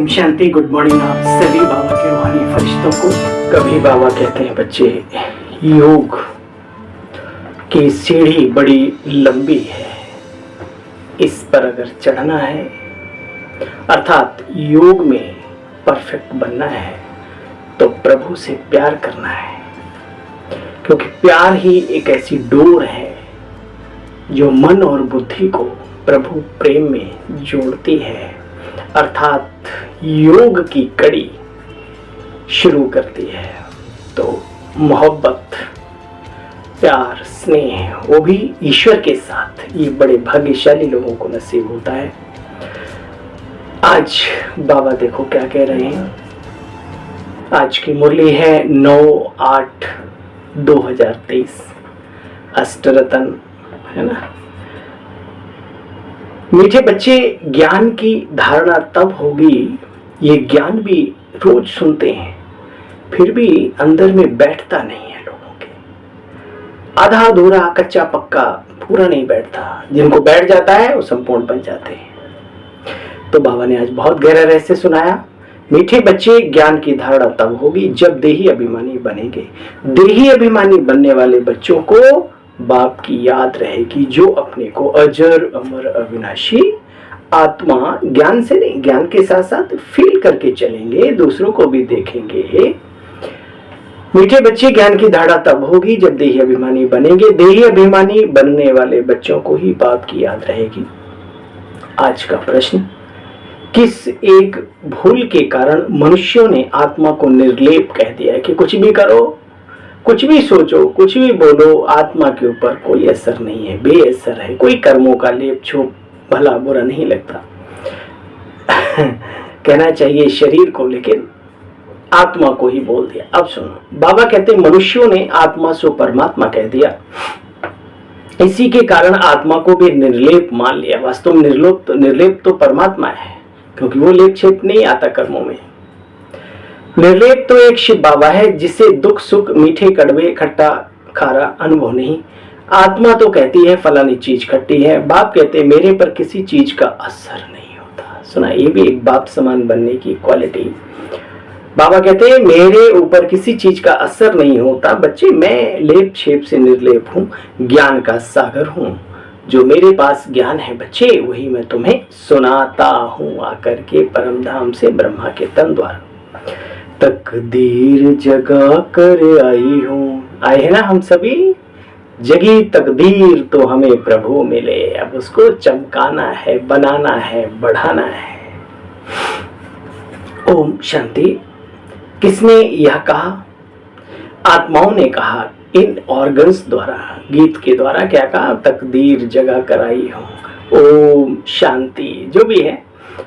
Om Shanti. Good morning आप सभी बाबा के रूहानी फरिश्तों को। कभी बाबा कहते हैं बच्चे, योग की सीढ़ी बड़ी लंबी है, इस पर अगर चढ़ना है अर्थात योग में परफेक्ट बनना है तो प्रभु से प्यार करना है, क्योंकि प्यार ही एक ऐसी डोर है जो मन और बुद्धि को प्रभु प्रेम में जोड़ती है, अर्थात योग की कड़ी शुरू करती है। तो मोहब्बत, प्यार, स्नेह, वो भी ईश्वर के साथ, ये बड़े भाग्यशाली लोगों को नसीब होता है। आज बाबा देखो क्या कह रहे हैं। आज की मुरली है 9/8/2023, अष्टरतन है ना। मीठे बच्चे, ज्ञान की धारणा तब होगी, ये ज्ञान भी रोज सुनते हैं फिर भी अंदर में बैठता नहीं है लोगों के, आधा अधूरा, कच्चा पक्का, पूरा नहीं बैठता। जिनको बैठ जाता है वो संपूर्ण बन जाते हैं। तो बाबा ने आज बहुत गहरा रहस्य सुनाया। मीठे बच्चे, ज्ञान की धारणा तब होगी जब देही अभिमानी बनेंगे। देही अभिमानी बनने वाले बच्चों को बाप की याद रहेगी, जो अपने को अजर अमर अविनाशी आत्मा, ज्ञान से नहीं, ज्ञान के साथ साथ फील करके चलेंगे, दूसरों को भी देखेंगे। मीठे बच्चे, ज्ञान की धारणा तब होगी जब देही अभिमानी बनेंगे। देही अभिमानी बनने वाले बच्चों को ही बाप की याद रहेगी। आज का प्रश्न, किस एक भूल के कारण मनुष्यों ने आत्मा को निर्लेप कह दिया है कि कुछ भी करो, कुछ भी सोचो, कुछ भी बोलो, आत्मा के ऊपर कोई असर नहीं है, बेअसर है, कोई कर्मों का लेप छो भला बुरा नहीं लगता। कहना चाहिए शरीर को, लेकिन आत्मा को ही बोल दिया। अब सुनो, बाबा कहते हैं मनुष्यों ने आत्मा से परमात्मा कह दिया, इसी के कारण आत्मा को भी निर्लेप मान लिया। वास्तव में निर्लेप तो परमात्मा है, क्योंकि वो लेप छेप नहीं आता कर्मों में। निर्लेप तो एक शिव बाबा है जिसे दुख सुख, मीठे कड़वे, खट्टा खारा अनुभव नहीं। आत्मा तो कहती है फलानी चीज खट्टी है। बाप कहते हैं मेरे पर किसी चीज का असर नहीं होता। सुना, ये भी एक बाप समान बनने की क्वालिटी। बाबा कहते हैं मेरे ऊपर किसी चीज का असर नहीं होता बच्चे, मैं लेप छेप से निर्लेप हूँ, ज्ञान का सागर हूँ। जो मेरे पास ज्ञान है बच्चे, वही मैं तुम्हें सुनाता हूँ आकर के परम धाम से, ब्रह्मा के तन द्वारा। तकदीर जगा कर आई हूँ, आए हैं ना हम सभी। जगी तकदीर तो हमें प्रभु मिले, अब उसको चमकाना है, बनाना है, बढ़ाना है। ओम शांति। किसने यह कहा? आत्माओं ने कहा, इन ऑर्गन्स द्वारा, गीत के द्वारा क्या कहा? तकदीर जगा कर आई हूँ। ओम शांति। जो भी है,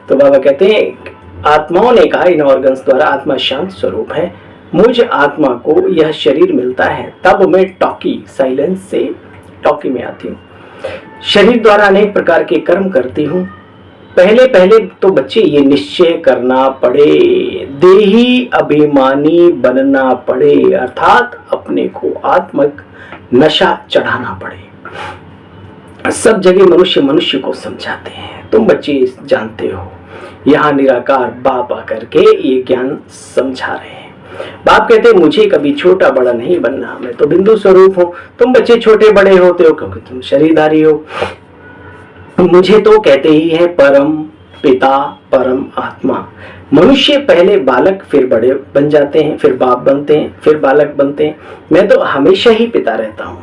तो बाबा कहते हैं आत्माओं ने कहा इन ऑर्गन्स द्वारा, आत्मा शांत स्वरूप है। मुझ आत्मा को यह शरीर मिलता है तब मैं टॉकी, साइलेंस से टॉकी में आती हूँ। शरीर द्वारा अनेक प्रकार के कर्म करती हूँ। पहले पहले तो बच्चे ये निश्चय करना पड़े, देही अभिमानी बनना पड़े, अर्थात अपने को आत्मक नशा चढ़ाना पड़े। सब जगह मनुष्य को समझाते हैं, तुम बच्चे जानते हो। यहाँ निराकार बाप आकर के ये ज्ञान समझा रहे हैं। बाप कहते हैं मुझे कभी छोटा बड़ा नहीं बनना, मैं तो बिंदु स्वरूप हूँ। तुम बच्चे छोटे बड़े होते हो क्योंकि तुम शरीरधारी हो। मुझे तो कहते ही है परम पिता, परम आत्मा। मनुष्य पहले बालक, फिर बड़े बन जाते हैं, फिर बाप बनते हैं, फिर बालक बनते हैं। मैं तो हमेशा ही पिता रहता हूँ,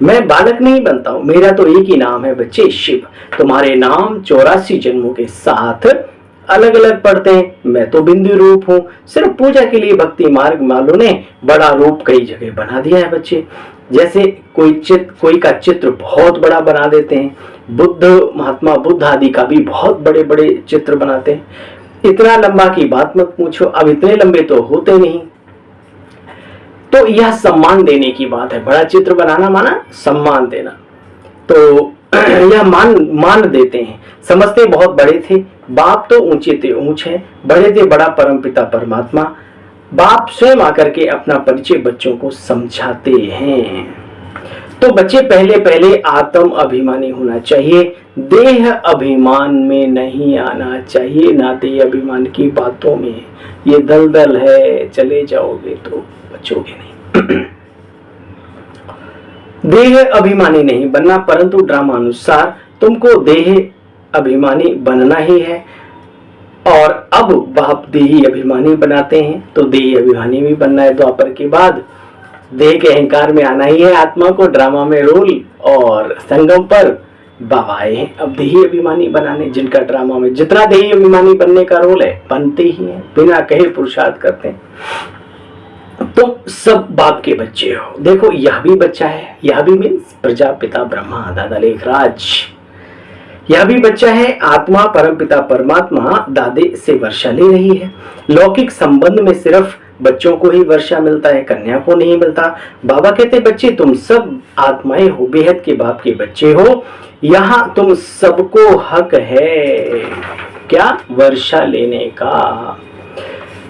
मैं बालक नहीं बनता हूँ। मेरा तो एक ही नाम है बच्चे, शिव। तुम्हारे नाम 84 जन्मों के साथ अलग अलग पढ़ते हैं। मैं तो बिंदु रूप हूँ। सिर्फ पूजा के लिए भक्ति मार्ग वालों ने बड़ा रूप कई जगह बना दिया है बच्चे। जैसे कोई का चित्र बहुत बड़ा बना देते हैं। बुद्ध, महात्मा बुद्ध आदि का भी बहुत बड़े बड़े चित्र बनाते हैं। इतना लंबा की बात मत पूछो, अब इतने लंबे तो होते नहीं। तो यह सम्मान देने की बात है। बड़ा चित्र बनाना माना सम्मान देना। तो यह मान देते हैं, समझते बहुत बड़े थे। बाप तो ऊंचे थे ऊंच है, बड़े थे बड़ा परमपिता परमात्मा। बाप स्वयं आकर के अपना परिचय बच्चों को समझाते हैं। तो बच्चे पहले पहले आत्म अभिमानी होना चाहिए, देह अभिमान में नहीं आना चाहिए, ना देह अभिमान की बातों में। ये दलदल है, चले जाओगे तो बचोगे नहीं। देह अभिमानी नहीं बनना, परंतु ड्रामा अनुसार तुमको देह अभिमानी बनना ही है। और अब बाप देही अभिमानी बनाते हैं, तो देही अभिमानी भी बनना है। द्वापर के बाद देह के अहंकार में आना ही है आत्मा को, ड्रामा में रोल, और संगम पर बाबा आए हैं अब देही अभिमानी बनाने, जिनका ड्रामा में जितना देही अभिमानी बनने का रोल है बनते ही हैं, बिना कहे पुरुषार्थ करते हैं। तुम सब बाप के बच्चे हो। देखो यह भी बच्चा है, यह भी मीन्स प्रजापिता ब्रह्मा दादा लेखराज, यह भी बच्चा है। आत्मा परमपिता परमात्मा दादे से वर्षा ले रही है। लौकिक संबंध में सिर्फ बच्चों को ही वर्षा मिलता है, कन्या को नहीं मिलता। बाबा कहते बच्चे तुम सब आत्माएं हो, बेहद के बाप के बच्चे हो। यहाँ तुम सबको हक है क्या? वर्षा लेने का।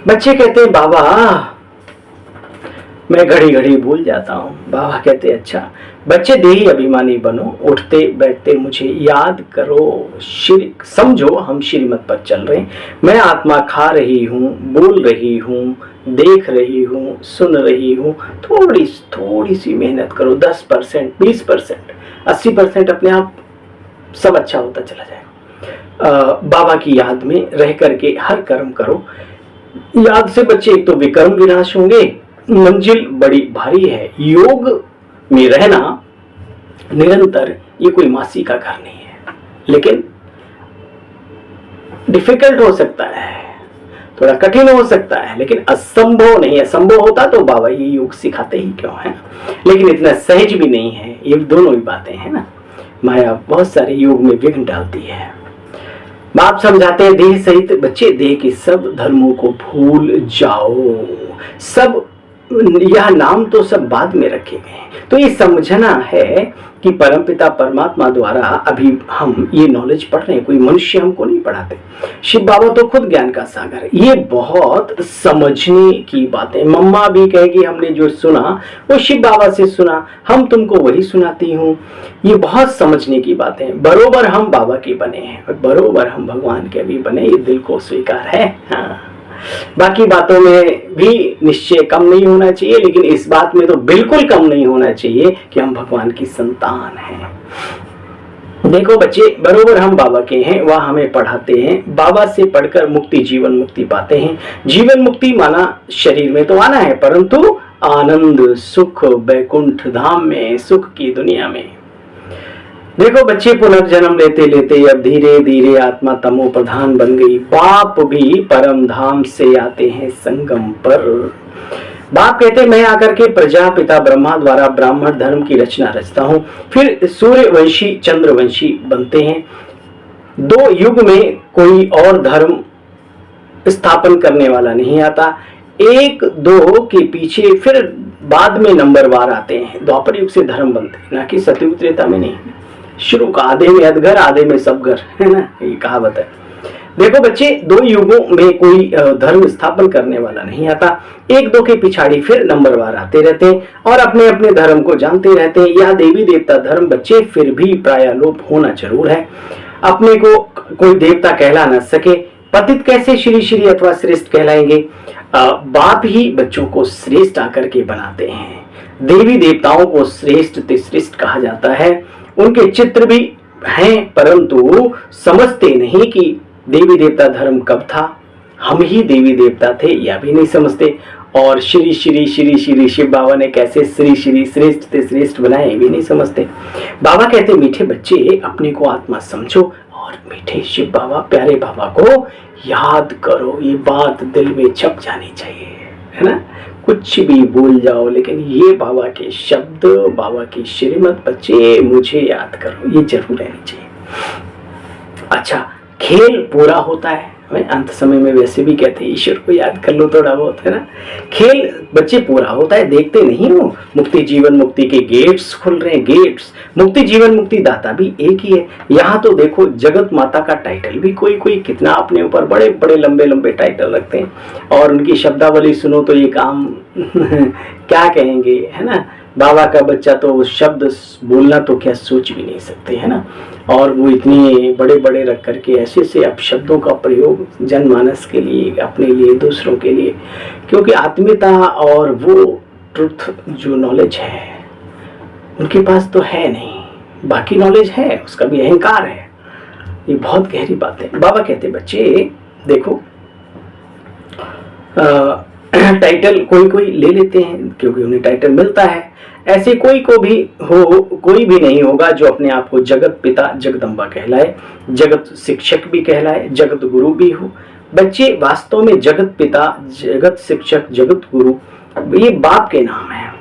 बच्चे कहते हैं बाबा मैं घड़ी घड़ी भूल जाता हूँ। बाबा कहते अच्छा बच्चे देही अभिमानी बनो, उठते बैठते मुझे याद करो, समझो हम श्रीमत पर चल रहे हैं। मैं आत्मा खा रही हूँ, बोल रही हूँ, देख रही हूँ, सुन रही हूँ। थोड़ी सी मेहनत करो, 10%, 20%, 80% अपने आप सब अच्छा होता चला जाएगा। बाबा की याद में रह करके हर कर्म करो। याद से बच्चे एक तो विकर्म विनाश होंगे, मंजिल बड़ी भारी है। योग में रहना निरंतर ये कोई मासी का घर नहीं है, लेकिन डिफिकल्ट हो सकता है, थोड़ा कठिन हो सकता है, लेकिन असंभव नहीं है। संभव होता तो बाबा ये योग सिखाते ही क्यों है, लेकिन इतना सहज भी नहीं है। ये दोनों ही बातें हैं ना, माया बहुत सारे योग में विघ्न डालती है। बाप समझाते हैं देह सहित बच्चे देह के सब धर्मों को भूल जाओ। सब यह नाम तो सब बाद में रखे गए हैं। तो ये समझना है कि परमपिता परमात्मा द्वारा अभी हम ये नॉलेज पढ़ रहे हैं, कोई मनुष्य हमको नहीं पढ़ाते। शिव बाबा तो खुद ज्ञान का सागर है। ये बहुत समझने की बातें। मम्मा भी कहेगी हमने जो सुना वो शिव बाबा से सुना, हम तुमको वही सुनाती हूँ। ये बहुत समझने की बातें। बरोबर हम बाबा के बने हैं, बरोबर हम भगवान के भी बने, ये दिल को स्वीकार है। हाँ, बाकी बातों में भी निश्चय कम नहीं होना चाहिए, लेकिन इस बात में तो बिल्कुल कम नहीं होना चाहिए कि हम भगवान की संतान हैं। देखो बच्चे बरोबर हम बाबा के हैं, वह हमें पढ़ाते हैं। बाबा से पढ़कर मुक्ति जीवन मुक्ति पाते हैं। जीवन मुक्ति माना शरीर में तो आना है, परंतु आनंद सुख बैकुंठ धाम में, सुख की दुनिया में। देखो बच्चे पुनर्जन्म लेते लेते अब धीरे धीरे आत्मा तमो प्रधान बन गई। बाप भी परम धाम से आते हैं संगम पर। बाप कहते मैं आकर के प्रजापिता ब्रह्मा द्वारा ब्राह्मण धर्म की रचना रचता हूँ, फिर सूर्यवंशी चंद्रवंशी बनते हैं। 2 युग में कोई और धर्म स्थापन करने वाला नहीं आता। 1-2 के पीछे फिर बाद में नंबरवार आते हैं। द्वापर युग से धर्म बनते हैं, ना कि सतयुग त्रेता में नहीं। शुरू का आधे में अधघर आधे में सब घर, है ना, ये कहावत है। देखो बच्चे 2 युगों में कोई धर्म स्थापन करने वाला नहीं आता। 1-2 के पिछाड़ी फिर नंबरवार आते रहते हैं और अपने अपने धर्म को जानते रहते हैं। यह देवी देवता धर्म बच्चे फिर भी प्राय लोप होना जरूर है। अपने को कोई देवता कहला न सके, पतित कैसे श्री श्री अथवा श्रेष्ठ कहलाएंगे। बाप ही बच्चों को श्रेष्ठ आकर के बनाते हैं। देवी देवताओं को श्रेष्ठ ते श्रेष्ठ कहा जाता है। उनके चित्र भी हैं, परंतु समझते नहीं कि देवी देवता धर्म कब था, हम ही देवी देवता थे, यह भी नहीं समझते। और श्री श्री श्री श्री शिव बाबा ने कैसे श्री श्री श्रेष्ठ ते श्रेष्ठ बनाए, ये भी नहीं समझते। बाबा कहते मीठे बच्चे अपने को आत्मा समझो और मीठे शिव बाबा प्यारे बाबा को याद करो। ये बात दिल में छप जानी चाहिए, है ना। कुछ भी भूल जाओ, लेकिन ये बाबा के शब्द, बाबा की श्रीमत बच्चे मुझे याद करो, ये जरूर रहनी चाहिए। अच्छा, खेल पूरा होता है। अंत समय में वैसे भी कहते हैं ईश्वर को याद कर लो थोड़ा बहुत, है ना। खेल बच्चे पूरा होता है, देखते नहीं हो। मुक्ति जीवन मुक्ति के गेट्स खुल रहे हैं, गेट्स। मुक्ति जीवन मुक्ति दाता भी एक ही है। यहाँ तो देखो जगत माता का टाइटल भी कोई कोई कितना अपने ऊपर बड़े बड़े लंबे लंबे टाइटल रखते हैं, और उनकी शब्दावली सुनो तो ये काम क्या कहेंगे, है ना। बाबा का बच्चा तो शब्द बोलना तो क्या सोच भी नहीं सकते, है ना। और वो इतने बड़े बड़े रख करके ऐसे ऐसे अपशब्दों का प्रयोग जनमानस के लिए, अपने लिए, दूसरों के लिए, क्योंकि आत्मीयता और वो ट्रुथ जो नॉलेज है उनके पास तो है नहीं। बाकी नॉलेज है, उसका भी अहंकार है। ये बहुत गहरी बात है। बाबा कहते बच्चे देखो, टाइटल कोई कोई ले लेते हैं क्योंकि उन्हें टाइटल मिलता है, ऐसे कोई को भी हो, कोई भी नहीं होगा जो अपने आप को जगत पिता जगदम्बा कहलाए, जगत शिक्षक भी कहलाए, जगत गुरु भी हो। बच्चे वास्तव में जगत पिता, जगत शिक्षक, जगत गुरु ये बाप के नाम है।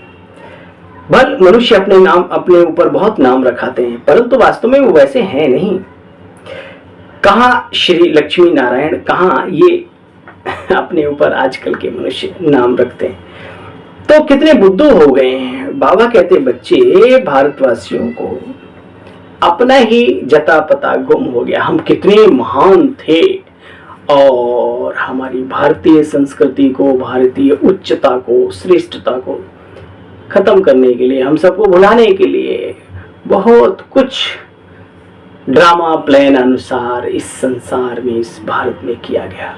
बल मनुष्य अपने नाम, अपने ऊपर बहुत नाम रखाते हैं, परंतु वास्तव में वो वैसे हैं नहीं। कहाँ श्री लक्ष्मी नारायण, कहाँ ये अपने ऊपर आजकल के मनुष्य नाम रखते हैं। तो कितने बुद्धू हो गए हैं। बाबा कहते बच्चे भारतवासियों को अपना ही जता पता गुम हो गया। हम कितने महान थे और हमारी भारतीय संस्कृति को, भारतीय उच्चता को, श्रेष्ठता को खत्म करने के लिए, हम सबको भुलाने के लिए बहुत कुछ ड्रामा प्लान अनुसार इस संसार में, इस भारत में किया गया।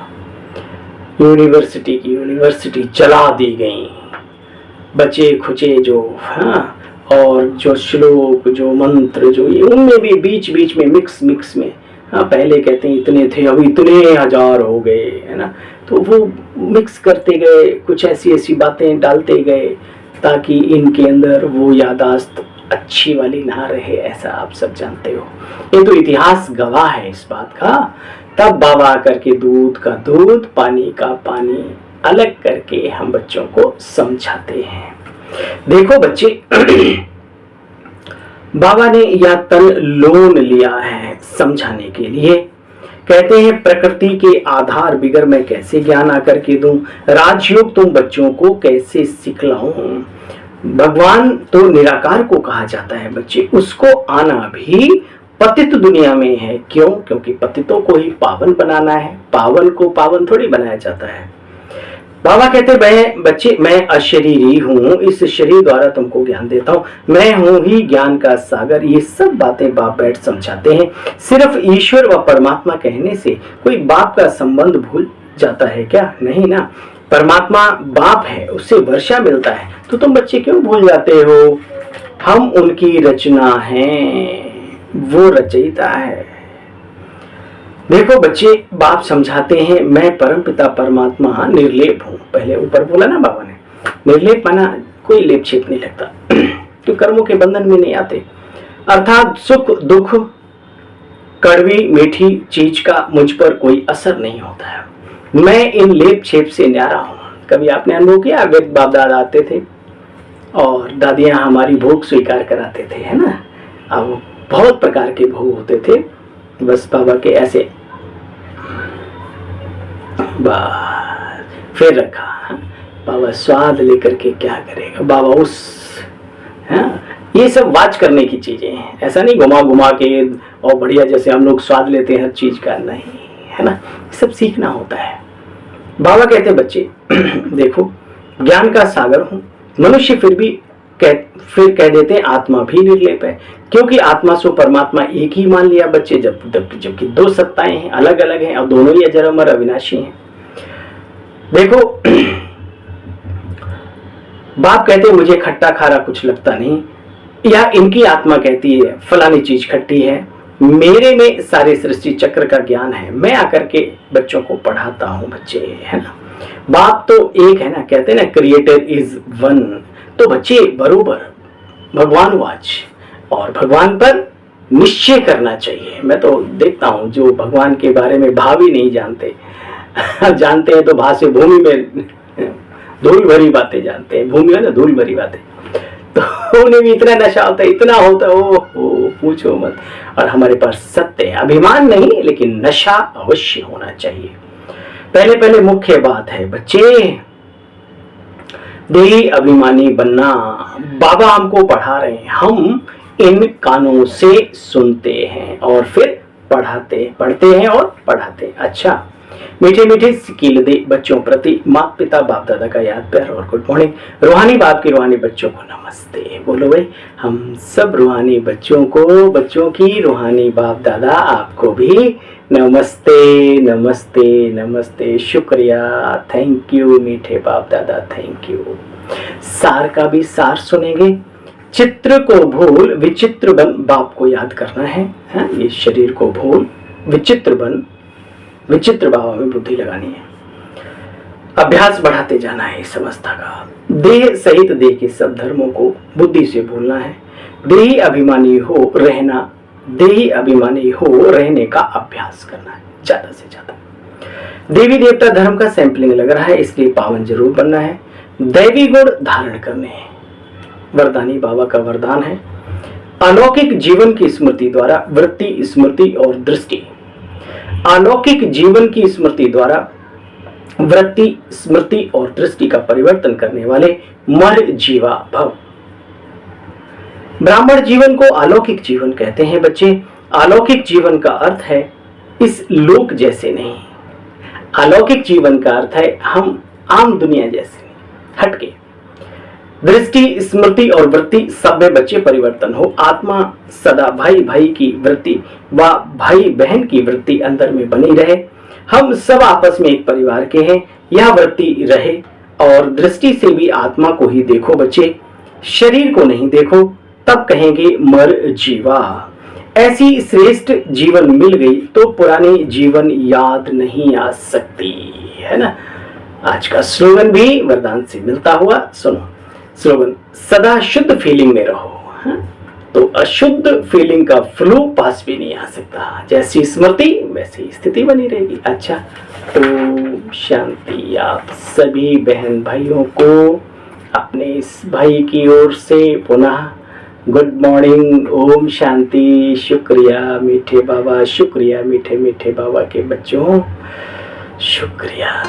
यूनिवर्सिटी की यूनिवर्सिटी जला दी गई, बचे खुचे जो, हाँ, और जो श्लोक, जो मंत्र, जो ये, उनमें भी बीच बीच में मिक्स में, हाँ, पहले कहते हैं इतने थे, अब इतने हजार हो गए, है ना। तो वो मिक्स करते गए, कुछ ऐसी ऐसी बातें डालते गए ताकि इनके अंदर वो यादाश्त अच्छी वाली ना रहे। ऐसा आप सब जानते हो, ये तो इतिहास गवाह है इस बात का। तब बाबा करके दूध का दूध, पानी का पानी अलग करके हम बच्चों को समझाते हैं। देखो बच्चे, बाबा ने यह तन लोन लिया है समझाने के लिए। कहते हैं प्रकृति के आधार बिगर मैं कैसे ज्ञान आकर के दूं, राजयोग तुम बच्चों को कैसे सिखलाऊं। भगवान तो निराकार को कहा जाता है बच्चे, उसको आना भी पतित दुनिया में है। क्यों? क्योंकि पतितों को ही पावन बनाना है, पावन को पावन थोड़ी बनाया जाता है। बाबा कहते बच्चे मैं अशरीरी हूँ, इस शरीर द्वारा तुमको ज्ञान देता हूँ, मैं हूँ ही ज्ञान का सागर। ये सब बातें बाप बैठ समझाते हैं। सिर्फ ईश्वर व परमात्मा कहने से कोई बाप का संबंध भूल जाता है क्या? नहीं ना। परमात्मा बाप है, उससे वर्षा मिलता है, तो तुम बच्चे क्यों भूल जाते हो? हम उनकी रचना हैं, वो रचयिता है। देखो बच्चे, बाप समझाते हैं मैं परमपिता परमात्मा निर्लेप हूँ। पहले ऊपर बोला ना बाबा ने, निर्लेप माना कोई लेप छेप नहीं लगता, तो कर्मों के बंधन में नहीं आते। अर्थात सुख दुख, कड़वी मीठी चीज का मुझ पर कोई असर नहीं होता है। मैं इन लेप छेप से न्यारा हूँ। कभी आपने अनुभव किया, अगर बाप दादा आते थे और दादियाँ हमारी भोग स्वीकार कराते थे, है ना। अब बहुत प्रकार के भोग होते थे, बस बाबा के ऐसे बस फिर रखा। बाबा स्वाद लेकर के क्या करेगा बाबा उस, हाँ, ये सब वाच करने की चीजें हैं। ऐसा नहीं घुमा घुमा के और बढ़िया जैसे हम लोग स्वाद लेते हैं हर चीज का, नहीं, है ना। सब सीखना होता है। बाबा कहते बच्चे देखो ज्ञान का सागर हूं। मनुष्य फिर कह देते हैं आत्मा भी निर्लेप है, क्योंकि आत्मा सो परमात्मा एक ही मान लिया बच्चे, जबकि दो सत्ताएं हैं, अलग अलग हैं, और दोनों ही अजर अमर अविनाशी हैं। देखो बाप कहते हैं मुझे खट्टा खारा कुछ लगता नहीं, या इनकी आत्मा कहती है फलानी चीज खट्टी है, मेरे में सारे सृष्टि चक्र का ज्ञान है, मैं आकर के बच्चों को पढ़ाता हूं बच्चे, है ना। बाप तो एक है ना, कहते हैं ना क्रिएटर इज वन। तो बच्चे बरोबर भगवान वाच और भगवान पर निश्चय करना चाहिए। मैं तो देखता हूँ जो भगवान के बारे में भाव ही नहीं जानते जानते हैं तो भा से भूमि में धूल भरी बातें जानते हैं, भूमि है ना धूल भरी बातें, तो उन्हें भी इतना नशा होता है, इतना होता है, ओ पूछो मत। और हमारे पास सत्य है, अभिमान नहीं लेकिन नशा अवश्य होना चाहिए। पहले मुख्य बात है बच्चे, देही अभिमानी बनना। बाबा हमको पढ़ा रहे हैं, हम इन कानों से सुनते हैं और फिर पढ़ते हैं और पढ़ाते हैं। अच्छा, मीठे मीठे सिकील दे बच्चों प्रति माता पिता बाप दादा का याद प्यार और गुड मॉर्निंग। रूहानी बाप की रूहानी बच्चों को नमस्ते। बोलो भाई, हम सब रूहानी बच्चों को, बच्चों की रूहानी बाप दादा आपको भी नमस्ते नमस्ते नमस्ते। शुक्रिया, थैंक यू मीठे बाप दादा, थैंक यू। सार का भी सार सुनेंगे। चित्र को भूल विचित्र बन, बाप को याद करना है। ये शरीर को भूल विचित्र बन, विचित्र बाबा में बुद्धि लगानी है। अभ्यास बढ़ाते जाना है इस अवस्था का। देह सहित देह के सब धर्मों को बुद्धि से भूलना है। देही अभिमानी हो रहना, देही अभिमानी हो रहने का अभ्यास करना है ज्यादा से ज्यादा। देवी देवता धर्म का सैंपलिंग लग रहा है, इसलिए पावन जरूर बनना है। दैवी गुण धारण करने हैं, वरदानी बाबा का वरदान है। अलौकिक जीवन की स्मृति द्वारा वृत्ति, स्मृति और दृष्टि, अलौकिक जीवन की स्मृति द्वारा वृत्ति, स्मृति और दृष्टि का परिवर्तन करने वाले मर जीवा भव। ब्राह्मण जीवन को अलौकिक जीवन कहते हैं बच्चे। अलौकिक जीवन का अर्थ है इस लोक जैसे नहीं। अलौकिक जीवन का अर्थ है हम आम दुनिया जैसे नहीं, हटके। दृष्टि, स्मृति और वृत्ति सब में बच्चे परिवर्तन हो। आत्मा सदा भाई भाई की वृत्ति व भाई बहन की वृत्ति अंदर में बनी रहे। हम सब आपस में एक परिवार के हैं, यह वृत्ति रहे। और दृष्टि से भी आत्मा को ही देखो बच्चे, शरीर को नहीं देखो, तब कहेंगे मर जीवा। ऐसी श्रेष्ठ जीवन मिल गई तो पुरानी जीवन याद नहीं आ सकती, है ना। आज का स्लोगन भी वरदान से मिलता हुआ सुनो। स्लोगन, सदा शुद्ध फीलिंग में रहो। तो अशुद्ध फीलिंग का फ्लो पास भी नहीं आ सकता। जैसी स्मृति वैसी स्थिति बनी रहेगी। अच्छा, ओम शांति। आप सभी बहन भाइयों को अपने इस भाई की ओर से पुनः गुड मॉर्निंग, ओम शांति। शुक्रिया मीठे बाबा, शुक्रिया मीठे मीठे बाबा के बच्चों, शुक्रिया।